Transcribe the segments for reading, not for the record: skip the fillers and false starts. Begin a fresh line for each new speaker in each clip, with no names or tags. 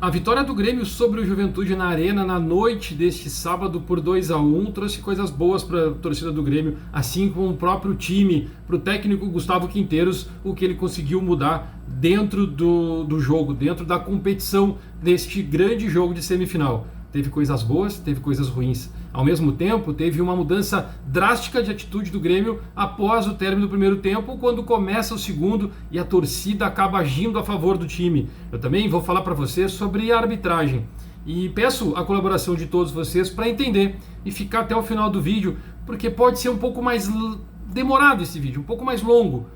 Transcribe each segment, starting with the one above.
A vitória do Grêmio sobre o Juventude na Arena na noite deste sábado por 2-1 trouxe coisas boas para a torcida do Grêmio, assim como o próprio time, para o técnico Gustavo Quinteiros, o que ele conseguiu mudar dentro do jogo, dentro da competição deste grande jogo de semifinal. Teve coisas boas, teve coisas ruins. Ao mesmo tempo, teve uma mudança drástica de atitude do Grêmio após o término do primeiro tempo, quando começa o segundo e a torcida acaba agindo a favor do time. Eu também vou falar para vocês sobre a arbitragem e peço a colaboração de todos vocês para entender e ficar até o final do vídeo, porque pode ser um pouco mais demorado esse vídeo, um pouco mais longo,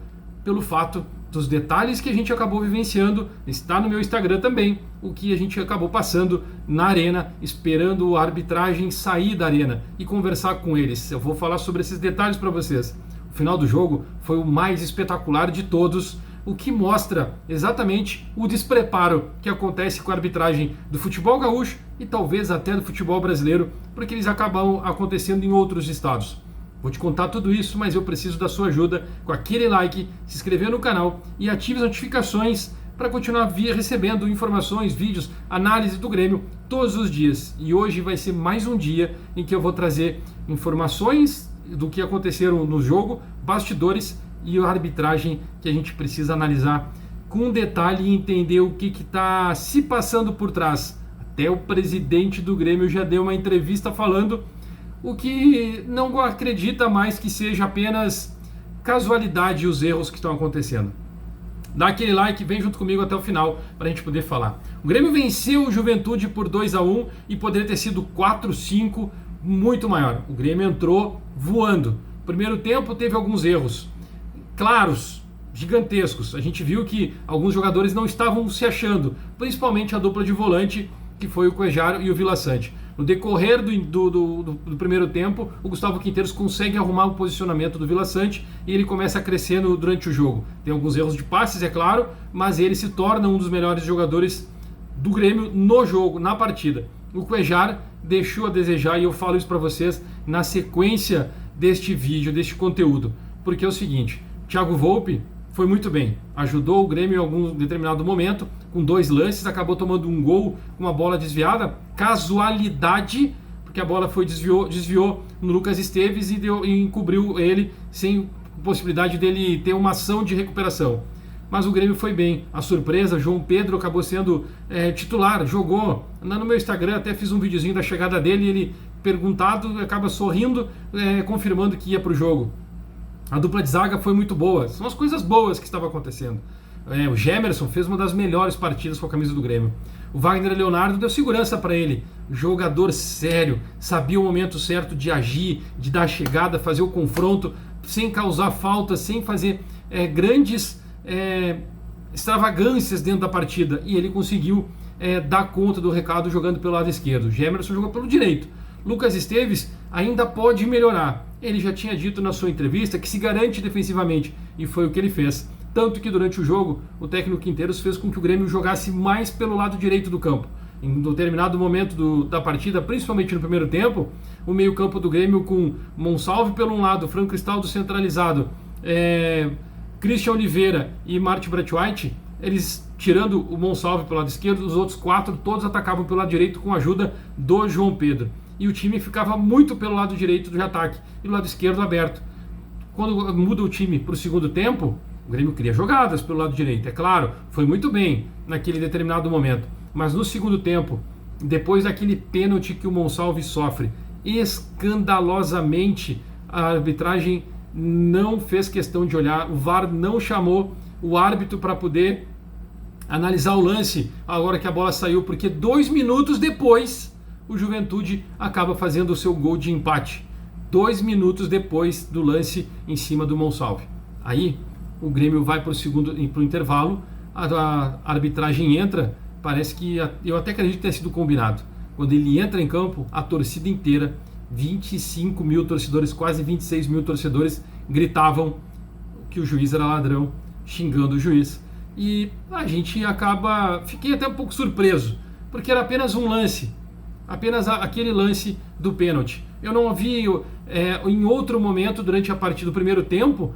pelo fato dos detalhes que a gente acabou vivenciando. Está no meu Instagram também, o que a gente acabou passando na arena, esperando a arbitragem sair da arena e conversar com eles. Eu vou falar sobre esses detalhes para vocês. O final do jogo foi o mais espetacular de todos, o que mostra exatamente o despreparo que acontece com a arbitragem do futebol gaúcho e talvez até do futebol brasileiro, porque eles acabam acontecendo em outros estados. Vou te contar tudo isso, mas eu preciso da sua ajuda com aquele like, se inscrever no canal e ative as notificações para continuar recebendo informações, vídeos, análise do Grêmio todos os dias. E hoje vai ser mais um dia em que eu vou trazer informações do que aconteceram no jogo, bastidores e a arbitragem que a gente precisa analisar com detalhe e entender o que está se passando por trás. Até o presidente do Grêmio já deu uma entrevista falando o que não acredita mais que seja apenas casualidade os erros que estão acontecendo. Dá aquele like, vem junto comigo até o final para a gente poder falar. O Grêmio venceu o Juventude por 2-1 e poderia ter sido 4-5, muito maior. O Grêmio entrou voando. No primeiro tempo teve alguns erros claros, gigantescos. A gente viu que alguns jogadores não estavam se achando, principalmente a dupla de volante, que foi o Cuéllar e o Vila Sante. No decorrer do primeiro tempo, o Gustavo Quinteiros consegue arrumar o posicionamento do Vila Sante e ele começa a crescer durante o jogo. Tem alguns erros de passes, é claro, mas ele se torna um dos melhores jogadores do Grêmio no jogo, na partida. O Cuéllar deixou a desejar e eu falo isso para vocês na sequência deste vídeo, deste conteúdo. Porque é o seguinte, Thiago Volpi foi muito bem, ajudou o Grêmio em algum determinado momento, com 2 lances, acabou tomando um gol com uma bola desviada, casualidade, porque a bola desviou no Lucas Esteves e encobriu ele sem possibilidade dele ter uma ação de recuperação. Mas o Grêmio foi bem, a surpresa, João Pedro acabou sendo titular, jogou, no meu Instagram até fiz um videozinho da chegada dele, ele perguntado, acaba sorrindo, confirmando que ia para o jogo. A dupla de zaga foi muito boa. São as coisas boas que estavam acontecendo. O Gemerson fez uma das melhores partidas com a camisa do Grêmio. O Wagner Leonardo deu segurança para ele. Jogador sério, sabia o momento certo de agir, de dar a chegada, fazer o confronto, sem causar falta, sem fazer grandes extravagâncias dentro da partida. E ele conseguiu dar conta do recado jogando pelo lado esquerdo. O Gemerson jogou pelo direito. Lucas Esteves ainda pode melhorar. Ele já tinha dito na sua entrevista que se garante defensivamente, e foi o que ele fez. Tanto que durante o jogo, o técnico Quinteiros fez com que o Grêmio jogasse mais pelo lado direito do campo. Em determinado momento da partida, principalmente no primeiro tempo, o meio-campo do Grêmio com Monsalve pelo um lado, Franco Cristaldo centralizado, Christian Oliveira e Martin Braithwaite, eles tirando o Monsalve pelo lado esquerdo, os outros 4 todos atacavam pelo lado direito com a ajuda do João Pedro. E o time ficava muito pelo lado direito do ataque e o lado esquerdo aberto. Quando muda o time para o segundo tempo, o Grêmio cria jogadas pelo lado direito. É claro, foi muito bem naquele determinado momento. Mas no segundo tempo, depois daquele pênalti que o Monsalve sofre, escandalosamente a arbitragem não fez questão de olhar, o VAR não chamou o árbitro para poder analisar o lance a hora que a bola saiu, porque 2 minutos depois o Juventude acaba fazendo o seu gol de empate. 2 minutos depois do lance em cima do Monsalve. Aí o Grêmio vai para o intervalo, a arbitragem entra, parece que eu até acredito que tenha sido combinado. Quando ele entra em campo, a torcida inteira, 25 mil torcedores, quase 26 mil torcedores, gritavam que o juiz era ladrão, xingando o juiz. E a gente fiquei até um pouco surpreso, porque era apenas um lance. Apenas aquele lance do pênalti. Eu não vi em outro momento durante a partida do primeiro tempo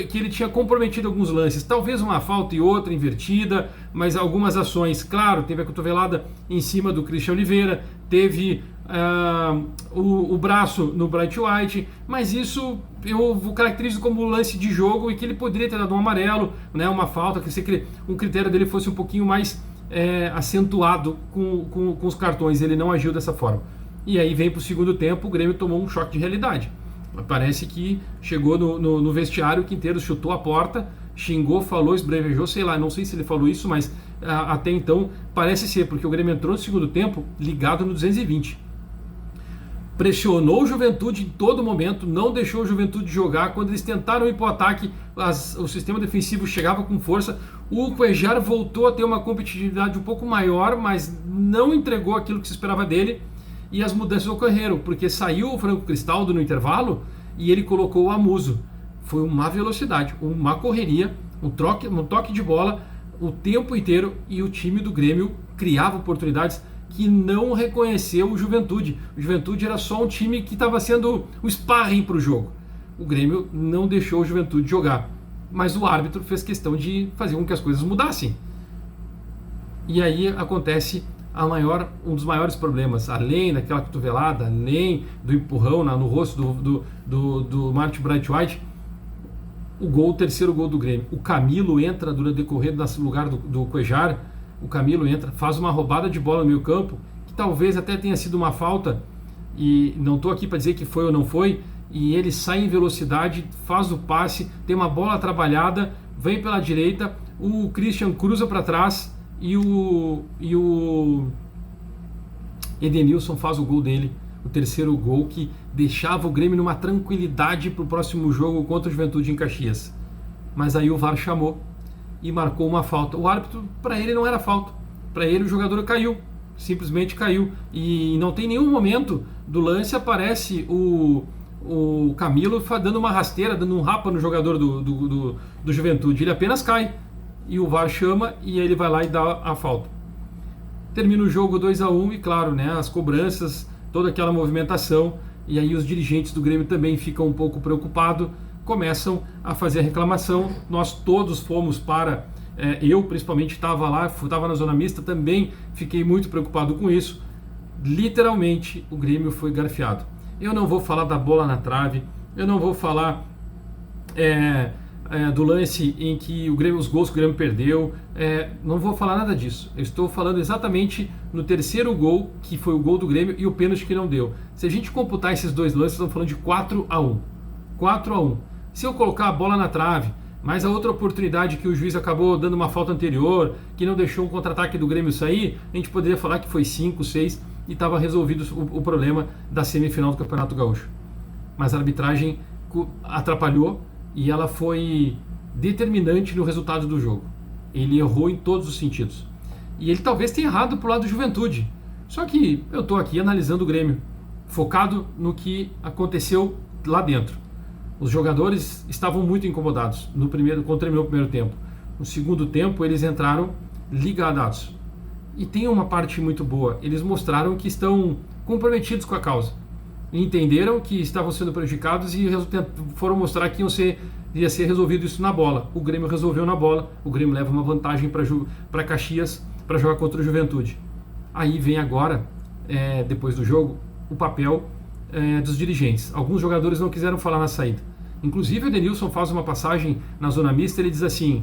que ele tinha comprometido alguns lances, talvez uma falta e outra invertida, mas algumas ações, claro, teve a cotovelada em cima do Christian Oliveira, teve o braço no Bright White, mas isso eu caracterizo como lance de jogo e que ele poderia ter dado um amarelo, né, uma falta, que um critério dele fosse um pouquinho mais acentuado com os cartões, ele não agiu dessa forma. E aí vem para o segundo tempo, o Grêmio tomou um choque de realidade. Parece que chegou no vestiário, o Quinteiros chutou a porta, xingou, falou, esbrevejou, sei lá, não sei se ele falou isso, mas até então parece ser, porque o Grêmio entrou no segundo tempo ligado no 220. Pressionou o Juventude em todo momento, não deixou o Juventude jogar. Quando eles tentaram ir para o ataque, o sistema defensivo chegava com força. O Cuéllar voltou a ter uma competitividade um pouco maior, mas não entregou aquilo que se esperava dele. E as mudanças ocorreram, porque saiu o Franco Cristaldo no intervalo e ele colocou o Amuso. Foi uma velocidade, uma correria, um toque de bola o tempo inteiro, e o time do Grêmio criava oportunidades que não reconheceu o Juventude. O Juventude era só um time que estava sendo o sparring para o jogo. O Grêmio não deixou o Juventude jogar, mas o árbitro fez questão de fazer com que as coisas mudassem. E aí acontece um dos maiores problemas, além daquela cotovelada, além do empurrão no rosto do Martin Bright White, o terceiro gol do Grêmio. O Camilo entra durante o decorrer no lugar do Cuéllar. O Camilo entra, faz uma roubada de bola no meio campo, que talvez até tenha sido uma falta, e não estou aqui para dizer que foi ou não foi, e ele sai em velocidade, faz o passe, tem uma bola trabalhada, vem pela direita, o Christian cruza para trás, e o Edenilson faz o gol dele, o terceiro gol, que deixava o Grêmio numa tranquilidade para o próximo jogo contra o Juventude em Caxias. Mas aí o VAR chamou e marcou uma falta. O árbitro, para ele não era falta, para ele o jogador caiu, simplesmente caiu, e não tem nenhum momento do lance aparece o Camilo dando uma rasteira, dando um rapa no jogador do Juventude. Ele apenas cai e o VAR chama e ele vai lá e dá a falta. Termina o jogo 2-1 e claro, né, as cobranças, toda aquela movimentação, e aí os dirigentes do Grêmio também ficam um pouco preocupados, começam a fazer a reclamação. Nós todos fomos para, eu principalmente estava lá, estava na zona mista, também fiquei muito preocupado com isso. Literalmente o Grêmio foi garfiado. Eu não vou falar da bola na trave, eu não vou falar do lance em que os gols que o Grêmio perdeu, não vou falar nada disso. Eu estou falando exatamente no terceiro gol, que foi o gol do Grêmio, e o pênalti que não deu. Se a gente computar esses dois lances, estamos falando de 4-1. 4-1. Se eu colocar a bola na trave, mas a outra oportunidade que o juiz acabou dando uma falta anterior, que não deixou um contra-ataque do Grêmio sair, a gente poderia falar que foi 5, 6 e estava resolvido o problema da semifinal do Campeonato Gaúcho. Mas a arbitragem atrapalhou e ela foi determinante no resultado do jogo. Ele errou em todos os sentidos. E ele talvez tenha errado pro lado do Juventude. Só que eu estou aqui analisando o Grêmio, focado no que aconteceu lá dentro. Os jogadores estavam muito incomodados quando terminou o primeiro tempo. No segundo tempo eles entraram ligadados. E tem uma parte muito boa, eles mostraram que estão comprometidos com a causa. Entenderam que estavam sendo prejudicados e foram mostrar que ia ser resolvido isso na bola. O Grêmio resolveu na bola, o Grêmio leva uma vantagem para Caxias para jogar contra o Juventude. Aí vem agora, depois do jogo, o papel dos dirigentes. Alguns jogadores não quiseram falar na saída. Inclusive o Edenilson faz uma passagem na zona mista, ele diz assim,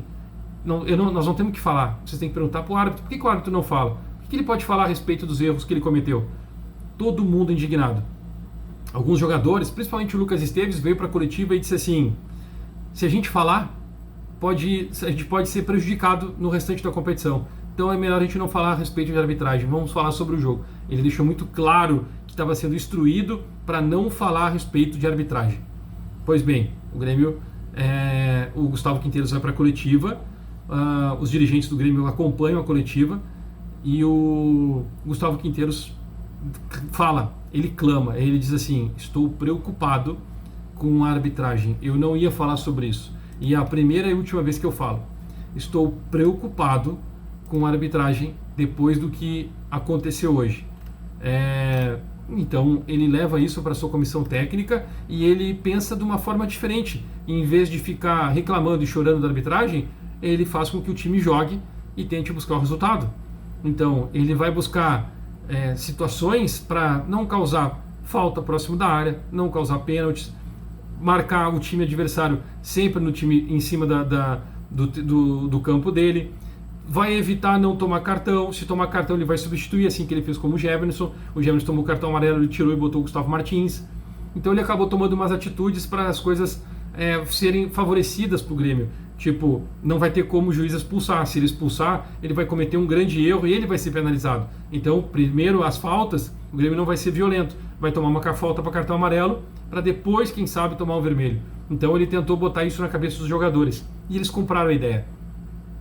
nós não temos que falar, vocês têm que perguntar para o árbitro, por que o árbitro não fala? O que ele pode falar a respeito dos erros que ele cometeu? Todo mundo indignado. Alguns jogadores, principalmente o Lucas Esteves, veio para a coletiva e disse assim, se a gente falar, a gente pode ser prejudicado no restante da competição. Então é melhor a gente não falar a respeito de arbitragem, vamos falar sobre o jogo. Ele deixou muito claro que estava sendo instruído para não falar a respeito de arbitragem. Pois bem, o Grêmio, o Gustavo Quinteiros vai para a coletiva, os dirigentes do Grêmio acompanham a coletiva e o Gustavo Quinteiros fala, ele clama, ele diz assim, estou preocupado com a arbitragem, eu não ia falar sobre isso, e é a primeira e última vez que eu falo, estou preocupado com a arbitragem depois do que aconteceu hoje. Então ele leva isso para a sua comissão técnica e ele pensa de uma forma diferente. Em vez de ficar reclamando e chorando da arbitragem, ele faz com que o time jogue e tente buscar o resultado. Então ele vai buscar situações para não causar falta próximo da área, não causar pênaltis, marcar o time adversário sempre no time em cima do campo dele. Vai evitar não tomar cartão. Se tomar cartão, ele vai substituir, assim que ele fez como o Jefferson. O Jefferson tomou o cartão amarelo, ele tirou e botou o Gustavo Martins. Então ele acabou tomando umas atitudes para as coisas serem favorecidas para o Grêmio. Tipo, não vai ter como o juiz expulsar. Se ele expulsar, ele vai cometer um grande erro e ele vai ser penalizado. Então, primeiro as faltas, o Grêmio não vai ser violento. Vai tomar uma falta para cartão amarelo, para depois, quem sabe, tomar um vermelho. Então ele tentou botar isso na cabeça dos jogadores. E eles compraram a ideia.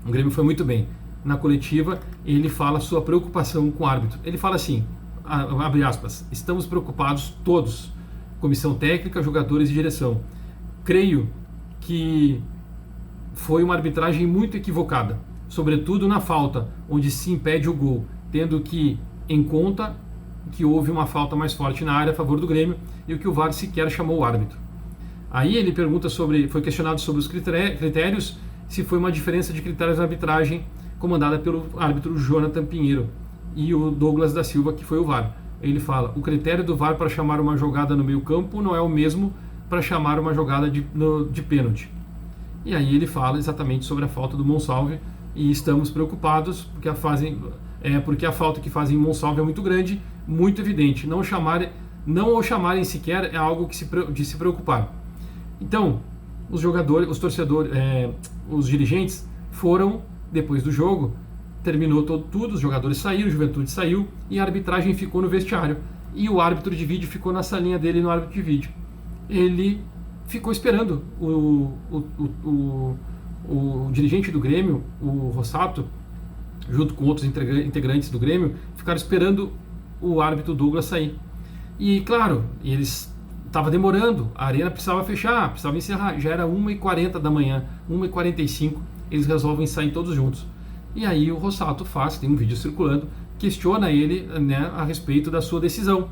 O Grêmio foi muito bem. Na coletiva, ele fala sua preocupação com o árbitro. Ele fala assim, abre aspas, estamos preocupados todos, comissão técnica, jogadores e direção. Creio que foi uma arbitragem muito equivocada, sobretudo na falta, onde se impede o gol, tendo que em conta que houve uma falta mais forte na área a favor do Grêmio e o que o VAR sequer chamou o árbitro. Aí ele pergunta foi questionado sobre os critérios, se foi uma diferença de critérios na arbitragem comandada pelo árbitro Jonathan Pinheiro e o Douglas da Silva, que foi o VAR. Ele fala, o critério do VAR para chamar uma jogada no meio campo não é o mesmo para chamar uma jogada de pênalti. E aí ele fala exatamente sobre a falta do Monsalve e estamos preocupados porque a falta que fazem em Monsalve é muito grande, muito evidente. Não o chamarem sequer é algo de se preocupar. Então, os jogadores, os torcedores, os dirigentes foram, depois do jogo, terminou tudo, os jogadores saíram, o Juventude saiu e a arbitragem ficou no vestiário. E o árbitro de vídeo ficou na salinha dele no árbitro de vídeo. Ele ficou esperando o dirigente do Grêmio, o Rossato, junto com outros integrantes do Grêmio, ficaram esperando o árbitro Douglas sair. E claro, eles estava demorando, a arena precisava fechar, precisava encerrar, já era 1h40 da manhã, 1h45, eles resolvem sair todos juntos. E aí o Rossato tem um vídeo circulando, questiona ele, né, a respeito da sua decisão.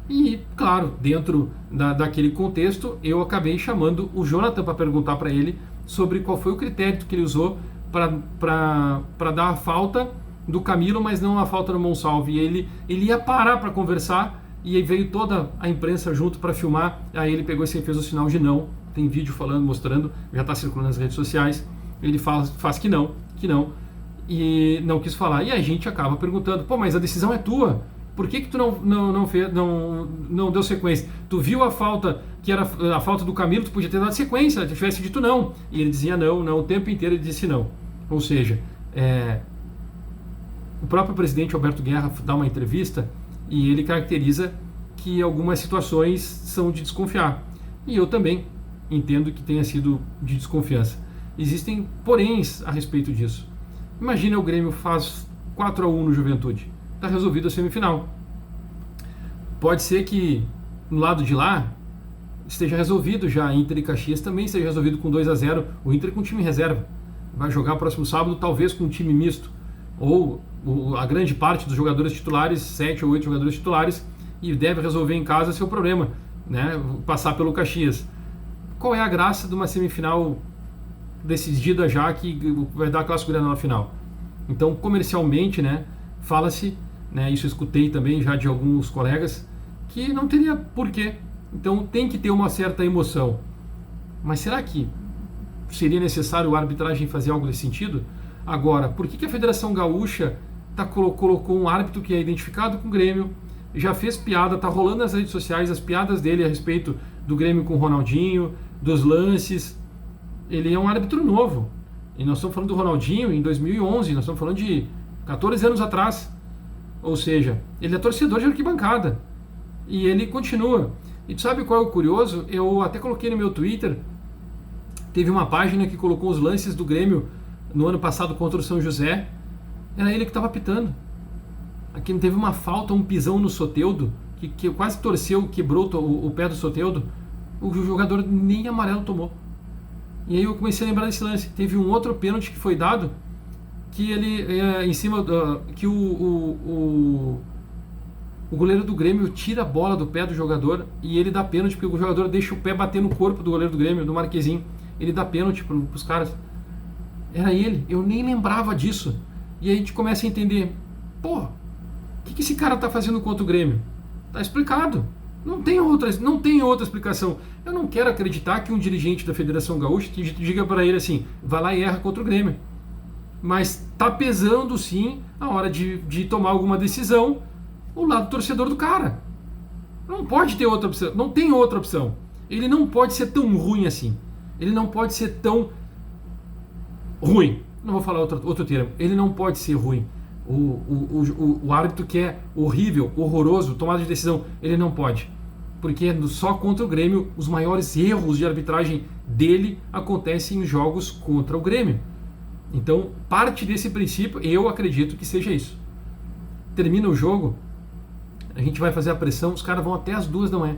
E, claro, dentro daquele contexto, eu acabei chamando o Jonathan para perguntar para ele sobre qual foi o critério que ele usou para dar a falta do Camilo, mas não a falta do Monsalve. E ele ia parar para conversar e aí veio toda a imprensa junto para filmar. Aí ele pegou e fez o sinal de não. Tem vídeo falando, mostrando, já está circulando nas redes sociais. Ele faz que não, e não quis falar. E a gente acaba perguntando, pô, mas a decisão é tua. Por que tu não deu sequência? Tu viu a falta, que era a falta do Camilo, tu podia ter dado sequência, se tivesse dito não. E ele dizia não, o tempo inteiro ele disse não. Ou seja, o próprio presidente Alberto Guerra dá uma entrevista e ele caracteriza que algumas situações são de desconfiar. E eu também entendo que tenha sido de desconfiança. Existem poréns a respeito disso. Imagina o Grêmio faz 4-1 no Juventude. Está resolvido a semifinal. Pode ser que no lado de lá esteja resolvido já. Inter e Caxias também esteja resolvido com 2-0. O Inter com time em reserva. Vai jogar próximo sábado talvez com um time misto. Ou a grande parte dos jogadores titulares, 7 ou 8 jogadores titulares, e deve resolver em casa seu problema, né? Passar pelo Caxias. Qual é a graça de uma semifinal decidida já que vai dar a Clássico Grenal na final? Então, comercialmente, né, fala-se, né, isso eu escutei também já de alguns colegas, que não teria porquê. Então tem que ter uma certa emoção. Mas será que seria necessário a arbitragem fazer algo nesse sentido? Agora, por que a Federação Gaúcha colocou um árbitro que é identificado com o Grêmio, já fez piada, está rolando nas redes sociais as piadas dele a respeito do Grêmio com o Ronaldinho, dos lances? Ele é um árbitro novo. E nós estamos falando do Ronaldinho em 2011, nós estamos falando de 14 anos atrás. Ou seja, ele é torcedor de arquibancada. E ele continua. E tu sabe qual é o curioso? Eu até coloquei no meu Twitter, teve uma página que colocou os lances do Grêmio no ano passado contra o São José. Era ele que estava apitando. Aqui não teve uma falta, um pisão no Soteldo, que quase torceu, quebrou o pé do Soteldo. O jogador nem amarelo tomou. E aí eu comecei a lembrar desse lance. Teve um outro pênalti que foi dado, que ele, em cima, que o O goleiro do Grêmio tira a bola do pé do jogador e ele dá pênalti, porque o jogador deixa o pé bater no corpo do goleiro do Grêmio, do Marquezinho. Ele dá pênalti pros caras. Era ele, eu nem lembrava disso. E aí a gente começa a entender, pô, o que esse cara tá fazendo contra o Grêmio? Tá explicado. Não tem outra explicação. Eu não quero acreditar que um dirigente da Federação Gaúcha diga para ele assim, vai lá e erra contra o Grêmio. Mas tá pesando sim a hora de tomar alguma decisão o lado torcedor do cara. Não pode ter outra opção. Não tem outra opção. Ele não pode ser tão ruim assim. Ele não pode ser tão ruim. Não vou falar outro termo. Ele não pode ser ruim. O árbitro que é horrível, horroroso, tomada de decisão, ele não pode. Porque só contra o Grêmio os maiores erros de arbitragem dele acontecem em jogos contra o Grêmio. Então, parte desse princípio, eu acredito que seja isso. Termina o jogo, a gente vai fazer a pressão, os caras vão até as 2 da manhã.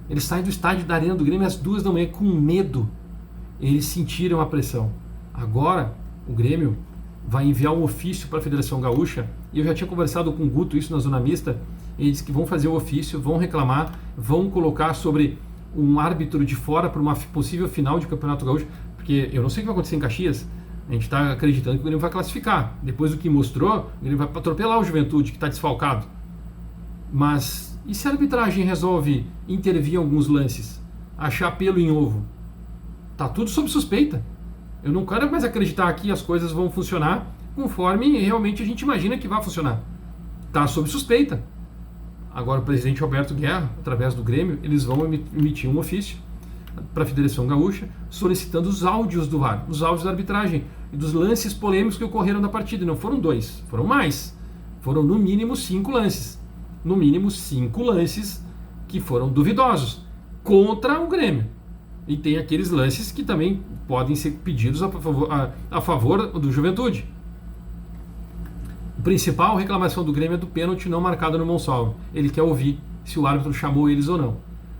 Eles saem do estádio da Arena do Grêmio às 2 da manhã com medo. Eles sentiram a pressão. Agora, o Grêmio vai enviar um ofício para a Federação Gaúcha, e eu já tinha conversado com o Guto isso na Zona Mista, eles disse que vão fazer o ofício, vão reclamar, vão colocar sobre um árbitro de fora para uma possível final de Campeonato Gaúcho, porque eu não sei o que vai acontecer em Caxias. A gente está acreditando que o Grêmio vai classificar. Depois do que mostrou, ele vai atropelar o Juventude, que está desfalcado. Mas e se a arbitragem resolve intervir em alguns lances? Achar pelo em ovo? Tá tudo sob suspeita. Eu não quero mais acreditar que as coisas vão funcionar conforme realmente a gente imagina que vai funcionar. Tá sob suspeita. Agora o presidente Roberto Guerra, através do Grêmio, eles vão emitir um ofício para a Federação Gaúcha solicitando os áudios do VAR, os áudios da arbitragem e dos lances polêmicos que ocorreram na partida. E não foram 2, foram mais. Foram no mínimo 5 lances. No mínimo 5 lances que foram duvidosos contra o Grêmio. E tem aqueles lances que também podem ser pedidos a favor do Juventude. A principal reclamação do Grêmio é do pênalti não marcado no Monsalvo. Ele quer ouvir se o árbitro chamou eles ou não.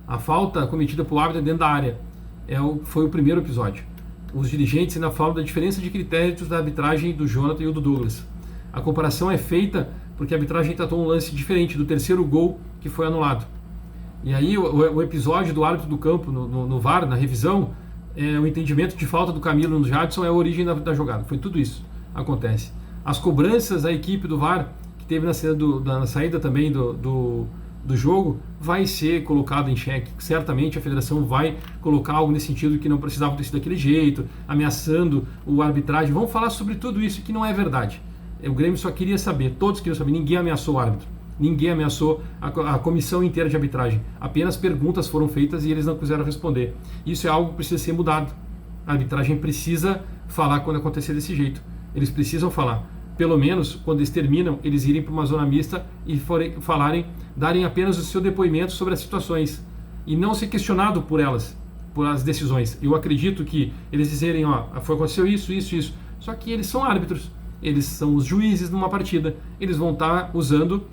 A falta cometida pelo árbitro dentro da área foi o primeiro episódio. Os dirigentes ainda falam da diferença de critérios da arbitragem do Jonathan e o do Douglas. A comparação é feita porque a arbitragem tratou um lance diferente do terceiro gol que foi anulado. E aí o episódio do árbitro do campo no VAR, na revisão, o entendimento de falta do Camilo no Jadson é a origem da jogada. Foi tudo isso acontece. As cobranças da equipe do VAR, que teve na saída também do jogo, vai ser colocado em xeque. Certamente a federação vai colocar algo nesse sentido que não precisava ter sido daquele jeito, ameaçando o arbitragem. Vamos falar sobre tudo isso que não é verdade. O Grêmio só queria saber, todos queriam saber, ninguém ameaçou o árbitro. Ninguém ameaçou a comissão inteira de arbitragem. Apenas perguntas foram feitas e eles não quiseram responder. Isso é algo que precisa ser mudado. A arbitragem precisa falar quando acontecer desse jeito. Eles precisam falar. Pelo menos, quando eles terminam, eles irem para uma zona mista e darem apenas o seu depoimento sobre as situações. E não ser questionado por elas, por as decisões. Eu acredito que eles dizerem, aconteceu isso, isso, isso. Só que eles são árbitros. Eles são os juízes numa partida. Eles vão estar usando...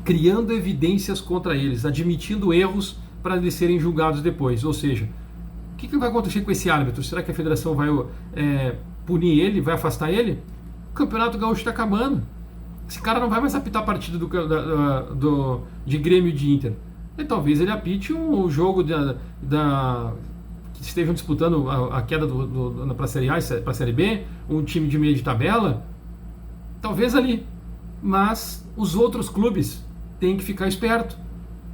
criando evidências contra eles, admitindo erros para eles serem julgados depois. Ou seja, o que vai acontecer com esse árbitro? Será que a federação vai punir ele, vai afastar ele? O Campeonato Gaúcho está acabando. Esse cara não vai mais apitar a partida de Grêmio e de Inter. E talvez ele apite o jogo que estejam disputando a queda para a Série A e para a Série B, um time de meio de tabela. Talvez ali. Mas os outros clubes têm que ficar esperto.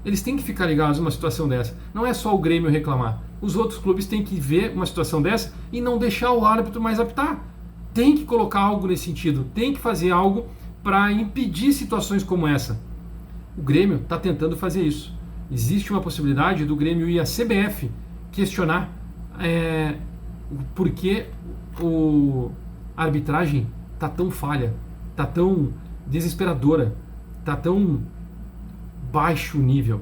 Eles têm que ficar ligados numa situação dessa. Não é só o Grêmio reclamar. Os outros clubes têm que ver uma situação dessa e não deixar o árbitro mais apitar. Tem que colocar algo nesse sentido. Tem que fazer algo para impedir situações como essa. O Grêmio está tentando fazer isso. Existe uma possibilidade do Grêmio ir à CBF questionar por que a arbitragem está tão falha, está tão desesperadora, está tão baixo nível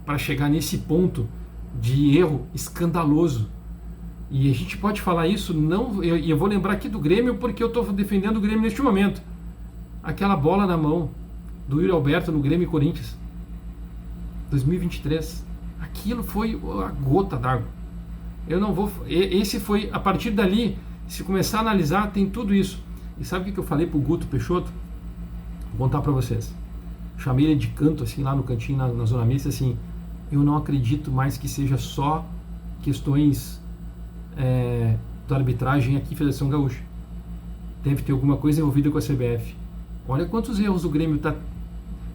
para chegar nesse ponto de erro escandaloso. E a gente pode falar isso, eu vou lembrar aqui do Grêmio porque eu estou defendendo o Grêmio neste momento. Aquela bola na mão do Yuri Alberto no Grêmio e Corinthians 2023, aquilo foi a gota d'água. Esse foi, a partir dali, se começar a analisar, tem tudo isso. E sabe o que eu falei pro Guto Peixoto? Vou contar para vocês. Chamei ele de canto, assim, lá no cantinho, na zona mista, assim, eu não acredito mais que seja só questões da arbitragem aqui, Federação Gaúcha. Deve ter alguma coisa envolvida com a CBF. Olha quantos erros o Grêmio tá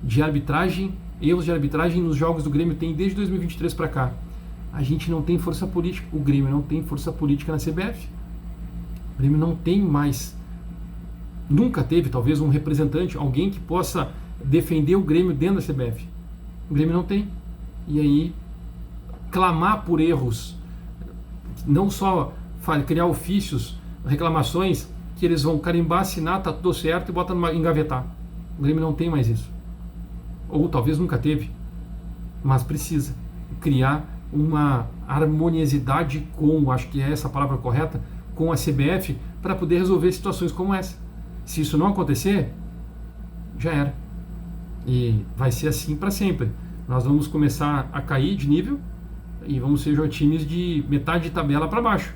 de arbitragem, erros de arbitragem nos jogos do Grêmio tem desde 2023 para cá. A gente não tem força política, o Grêmio não tem força política na CBF. O Grêmio não tem mais, nunca teve talvez um representante, alguém que possa defender o Grêmio dentro da CBF. O Grêmio não tem. E aí, clamar por erros, não só criar ofícios, reclamações, que eles vão carimbar, assinar, tá tudo certo e bota engavetar. O Grêmio não tem mais isso. Ou talvez nunca teve, mas precisa criar uma harmoniosidade com, acho que é essa a palavra correta, com a CBF, para poder resolver situações como essa. Se isso não acontecer, já era. E vai ser assim para sempre. Nós vamos começar a cair de nível e vamos ser times de metade de tabela para baixo.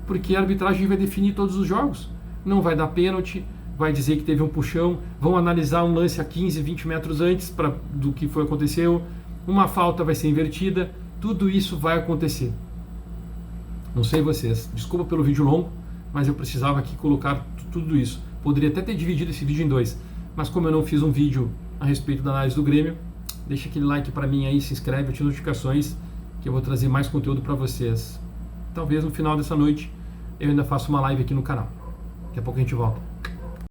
Porque a arbitragem vai definir todos os jogos. Não vai dar pênalti, vai dizer que teve um puxão, vão analisar um lance a 15, 20 metros antes do que aconteceu, uma falta vai ser invertida, tudo isso vai acontecer. Não sei vocês, desculpa pelo vídeo longo, mas eu precisava aqui colocar tudo isso. Poderia até ter dividido esse vídeo em dois, mas como eu não fiz um vídeo a respeito da análise do Grêmio, deixa aquele like para mim aí, se inscreve, ativa notificações, que eu vou trazer mais conteúdo para vocês. Talvez no final dessa noite eu ainda faça uma live aqui no canal. Daqui a pouco a gente volta.